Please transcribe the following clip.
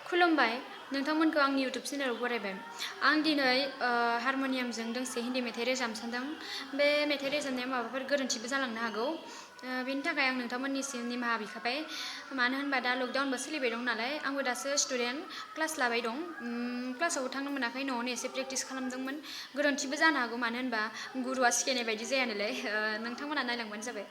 खुलुमबाय नोंथांमोनखौ आंनि इउटुब चेनेलाव बरायबाय। आं दिनै हारमनियामजों दोंसे हिन्दी मेथाइ रोजाबनो सानदों। बे मेथाइ रोजाबनाया माबाफोर गोरोन्थिबो जालांनो हागौ। बेनि थाखाय आं नोंथांमोननिसिम निमाहा बिखाबाय। मानो होनबा दा लकडाउनबो सोलिबाय दं नालाय, आंबो दासो स्टुडेन्ट क्लास लाबाय दं। क्लासावबो थांनो मोनाखै, न'आवनो एसे प्रेक्टिस खालामदोंमोन। गोरोन्थिबो जानो हागौ, मानो होनबा गुरुआ सिखायनाय बायदि जाया नालाय। नोंथांमोना नायलांबानो जाबाय।